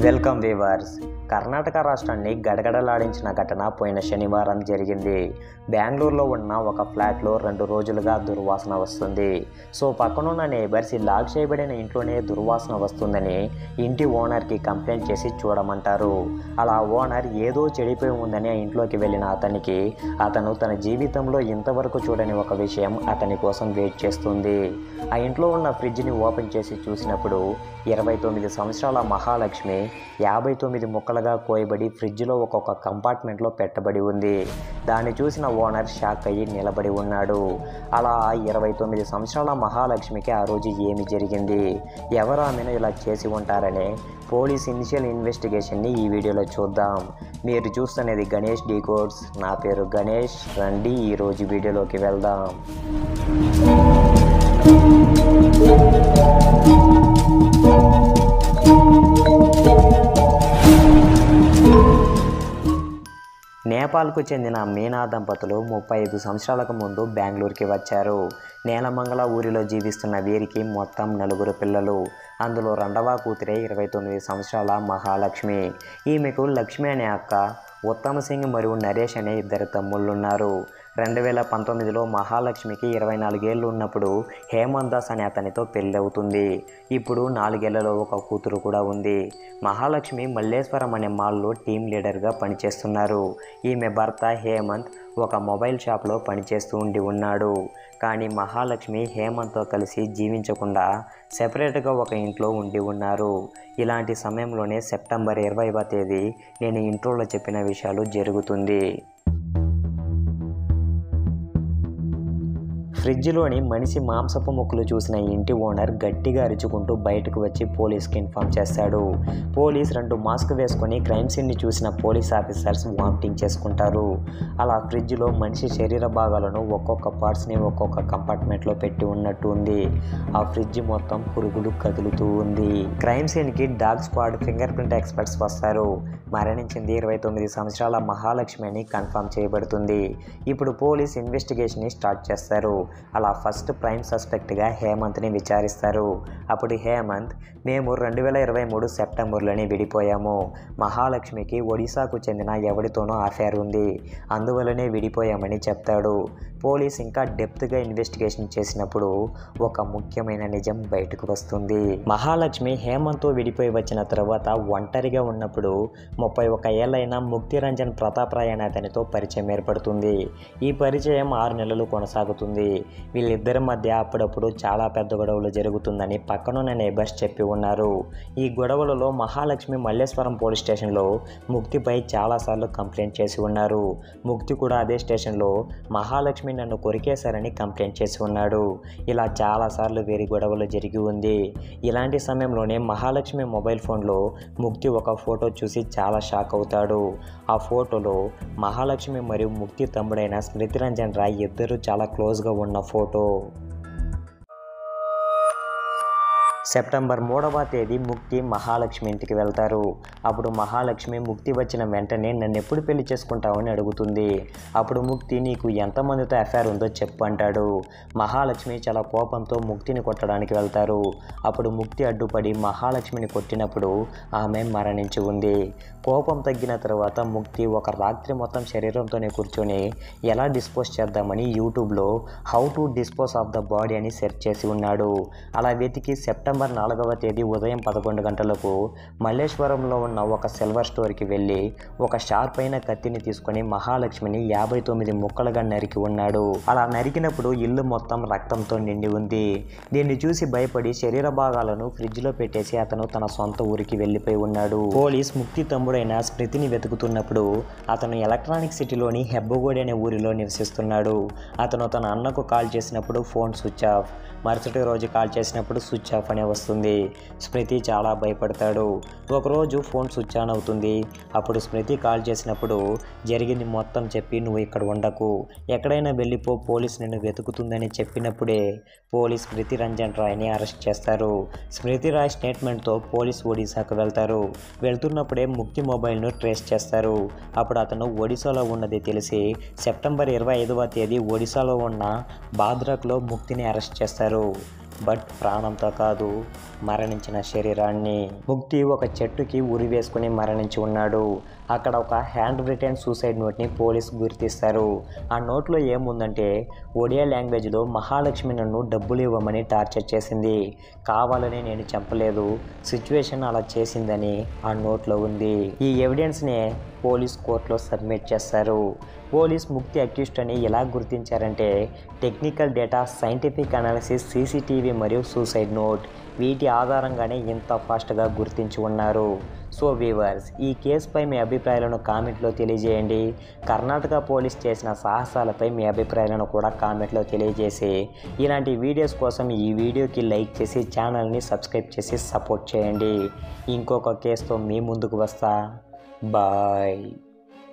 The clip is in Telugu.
Welcome viewers. కర్ణాటక రాష్ట్రాన్ని గడగడలాడించిన ఘటన పోయిన శనివారం జరిగింది. బెంగళూరులో ఉన్న ఒక ఫ్లాట్లో 2 రోజులుగా దుర్వాసన వస్తుంది. సో పక్కనున్న నేబర్స్ ఈ లాక్ చేయబడిన ఇంట్లోనే దుర్వాసన వస్తుందని ఇంటి ఓనర్కి కంప్లైంట్ చేసి చూడమంటారు. అలా ఓనర్ ఏదో చెడిపోయి ఉందని ఆ ఇంట్లోకి వెళ్ళిన అతను తన జీవితంలో ఇంతవరకు చూడని ఒక విషయం అతని కోసం వెయిట్ చేస్తుంది. ఆ ఇంట్లో ఉన్న ఫ్రిడ్జ్ని ఓపెన్ చేసి చూసినప్పుడు 29 సంవత్సరాల మహాలక్ష్మి 59 ముక్కలుగా కోయబడి ఫ్రిడ్జ్లో ఒక్కొక్క కంపార్ట్మెంట్లో పెట్టబడి ఉంది. దాన్ని చూసిన ఓనర్ షాక్ అయ్యి నిలబడి ఉన్నాడు. అలా 29 సంవత్సరాల మహాలక్ష్మికి ఆ రోజు ఏమి జరిగింది, ఎవరు ఆమెను ఇలా చేసి ఉంటారనే పోలీస్ ఇనిషియల్ ఇన్వెస్టిగేషన్ని ఈ వీడియోలో చూద్దాం. మీరు చూస్తున్నది గణేష్ డీకోడ్స్. నా పేరు గణేష్. రండి ఈరోజు వీడియోలోకి వెళ్దాం. నేపాల్కు చెందిన మీనా దంపతులు 35 సంవత్సరాలకు ముందు బెంగళూరుకి వచ్చారు. నేలమంగళ ఊరిలో జీవిస్తున్న వీరికి మొత్తం 4 పిల్లలు. అందులో రెండవ కూతురే 29 సంవత్సరాల మహాలక్ష్మి. ఈమెకు లక్ష్మి అనే అక్క, ఉత్తమ్ సింగ్ మరియు నరేష్ అనే 2 తమ్ముళ్ళున్నారు. 2019లో మహాలక్ష్మికి 24 ఏళ్ళు ఉన్నప్పుడు హేమంత్ దాస్ అనే అతనితో పెళ్ళవుతుంది. ఇప్పుడు 4 ఏళ్లలో ఒక కూతురు కూడా ఉంది. మహాలక్ష్మి మల్లేశ్వరం అనే మాల్లో టీం లీడర్గా పనిచేస్తున్నారు. ఈమె భర్త హేమంత్ ఒక మొబైల్ షాప్లో పనిచేస్తూ ఉన్నాడు. కానీ మహాలక్ష్మి హేమంత్తో కలిసి జీవించకుండా సెపరేట్గా ఒక ఇంట్లో ఉన్నారు. ఇలాంటి సమయంలోనే సెప్టెంబర్ 20వ తేదీ నేను ఇంట్రోలో చెప్పిన విషయాలు జరుగుతుంది. ఫ్రిడ్జ్లోని మనిషి మాంసపు ముక్కలు చూసిన ఇంటి ఓనర్ గట్టిగా అరుచుకుంటూ బయటకు వచ్చి పోలీస్కి ఇన్ఫామ్ చేస్తాడు. పోలీస్ 2 మాస్క్ వేసుకొని క్రైమ్ సీన్ని చూసిన పోలీస్ ఆఫీసర్స్ వామిటింగ్ చేసుకుంటారు. అలా ఫ్రిడ్జ్లో మనిషి శరీర భాగాలను ఒక్కొక్క పార్ట్స్ని ఒక్కొక్క కంపార్ట్మెంట్లో పెట్టి ఉన్నట్టు ఉంది. ఆ ఫ్రిడ్జ్ మొత్తం పురుగులు కదులుతూ ఉంది. క్రైమ్ సీన్కి dog squad finger print experts వస్తారు. మరణించింది 29 సంవత్సరాల మహాలక్ష్మి అని కన్ఫర్మ్ చేయబడుతుంది. ఇప్పుడు పోలీస్ ఇన్వెస్టిగేషన్ని స్టార్ట్ చేస్తారు. అలా ఫస్ట్ ప్రైమ్ సస్పెక్ట్గా హేమంత్ని విచారిస్తారు. అప్పుడు హేమంత్, మేము 2023 సెప్టెంబర్లోనే విడిపోయాము. మహాలక్ష్మికి ఒడిశాకు చెందిన ఎవరితోనో అఫేర్ ఉంది, అందువల్లనే విడిపోయామని చెప్తాడు. పోలీస్ ఇంకా డెప్త్గా ఇన్వెస్టిగేషన్ చేసినప్పుడు ఒక ముఖ్యమైన నిజం బయటకు వస్తుంది. మహాలక్ష్మి హేమంత్తో విడిపోయి వచ్చిన తర్వాత ఒంటరిగా ఉన్నప్పుడు 31 ఏళ్ళైన ముక్తిరంజన్ ప్రతాప్ రాయ్ అనే అతనితో పరిచయం ఏర్పడుతుంది. ఈ పరిచయం 6 నెలలు కొనసాగుతుంది. వీళ్ళిద్దరి మధ్య అప్పుడప్పుడు చాలా పెద్ద గొడవలు జరుగుతుందని పక్కనున్న నేబర్స్ చెప్పి ఉన్నారు. ఈ గొడవలలో మహాలక్ష్మి మల్లేశ్వరం పోలీస్ స్టేషన్లో ముక్తిపై చాలాసార్లు కంప్లైంట్ చేసి ఉన్నారు. ముక్తి కూడా అదే స్టేషన్లో మహాలక్ష్మి నన్ను కొరికేశారని కంప్లైంట్ చేసి ఉన్నాడు. ఇలా చాలాసార్లు వీరి గొడవలు జరిగి ఉంది. ఇలాంటి సమయంలోనే మహాలక్ష్మి మొబైల్ ఫోన్లో ముక్తి ఒక ఫోటో చూసి చాలా షాక్ అవుతాడు. ఆ ఫోటోలో మహాలక్ష్మి మరియు ముక్తి తమ్ముడైన స్మృతిరంజన్ రాయ్ ఇద్దరు చాలా క్లోజ్గా ఉన్న ఫోటో. సెప్టెంబర్ 3వ తేదీ ముక్తి మహాలక్ష్మి ఇంటికి వెళ్తారు. అప్పుడు మహాలక్ష్మి ముక్తి వచ్చిన వెంటనే నన్ను ఎప్పుడు పెళ్లి చేసుకుంటావని అడుగుతుంది. అప్పుడు ముక్తి, నీకు ఎంతమందితో అఫేర్ ఉందో చెప్పు అంటాడు. మహాలక్ష్మి చాలా కోపంతో ముక్తిని కొట్టడానికి వెళ్తారు. అప్పుడు ముక్తి అడ్డుపడి మహాలక్ష్మిని కొట్టినప్పుడు ఆమె మరణించి ఉంది. కోపం తగ్గిన తర్వాత ముక్తి ఒక రాత్రి మొత్తం శరీరంతోనే కూర్చొని ఎలా డిస్పోజ్ చేద్దామని యూట్యూబ్లో how to dispose of the body అని సెర్చ్ చేసి ఉన్నాడు. అలా వెతికి సెప్టెంబర్ 4వ తేదీ ఉదయం 11 గంటలకు మల్లేశ్వరంలో ఉన్న ఒక సిల్వర్ స్టోర్కి వెళ్ళి ఒక షార్ప్ అయిన కత్తిని తీసుకొని మహాలక్ష్మిని 59 ముక్కలుగా నరికి ఉన్నాడు. అలా నరికినప్పుడు ఇల్లు మొత్తం రక్తంతో నిండి ఉంది. దీన్ని చూసి భయపడి శరీర భాగాలను ఫ్రిడ్జ్లో పెట్టేసి అతను తన సొంత ఊరికి వెళ్ళిపోయి ఉన్నాడు. పోలీస్ ముక్తి తమ్ముడైన స్మృతిని వెతుకుతున్నప్పుడు అతను ఎలక్ట్రానిక్ సిటీలోని హెబ్బగోడి అనే ఊరిలో నివసిస్తున్నాడు. అతను తన అన్నకు కాల్ చేసినప్పుడు ఫోన్ స్విచ్ ఆఫ్, మరుసటి రోజు కాల్ చేసినప్పుడు స్విచ్ ఆఫ్ అనే వస్తుంది. స్మృతి చాలా భయపడతాడు. ఒకరోజు ఫోన్ స్విచ్ ఆన్ అవుతుంది. అప్పుడు స్మృతి కాల్ చేసినప్పుడు జరిగింది మొత్తం చెప్పి, నువ్వు ఇక్కడ ఉండకు, ఎక్కడైనా వెళ్ళిపో, పోలీస్ నిన్ను వెతుకుతుందని చెప్పినప్పుడే పోలీస్ స్మృతి రంజన్ రాయ్ని అరెస్ట్ చేస్తారు. స్మృతి రాయ్ స్టేట్మెంట్తో పోలీస్ ఒడిశాకు వెళ్తారు. వెళ్తున్నప్పుడే ముక్తి మొబైల్ను ట్రేస్ చేస్తారు. అప్పుడు అతను ఒడిశాలో ఉన్నది తెలిసి సెప్టెంబర్ 25వ తేదీ ఒడిశాలో ఉన్న బాద్రాక్లో ముక్తిని అరెస్ట్ చేస్తారు. బట్ ప్రాణంతో కాదు, మరణించిన శరీరాన్ని. ముక్తి ఒక చెట్టుకి ఉరి వేసుకుని మరణించి ఉన్నాడు. అక్కడ ఒక హ్యాండ్ రిటెన్ సూసైడ్ నోట్ని పోలీసు గుర్తిస్తారు. ఆ నోట్లో ఏముందంటే, ఒడియా లాంగ్వేజ్లో మహాలక్ష్మి నన్ను డబ్బులు ఇవ్వమని టార్చర్ చేసింది, కావాలని నేను చంపలేదు, సిచ్యువేషన్ అలా చేసిందని ఆ నోట్లో ఉంది. ఈ ఎవిడెన్స్నే పోలీస్ కోర్టులో సబ్మిట్ చేస్తారు. పోలీస్ ముక్తి అక్యూస్డ్ అని ఎలా గుర్తించారంటే, technical data, scientific analysis, CCTV మరియు సూసైడ్ నోట్, వీటి ఆధారంగానే ఇంత ఫాస్ట్గా గుర్తించి ఉన్నారు. సో వ్యూవర్స్, ఈ కేసుపై మీ అభిప్రాయాలను కామెంట్లో తెలియజేయండి. కర్ణాటక పోలీస్ చేసిన సాహసాలపై మీ అభిప్రాయాలను కూడా కామెంట్లో తెలియజేసి, ఇలాంటి వీడియోస్ కోసం ఈ వీడియోకి లైక్ చేసి ఛానల్ని సబ్స్క్రైబ్ చేసి సపోర్ట్ చేయండి. ఇంకొక కేసుతో మీ ముందుకు వస్తా. బాయ్.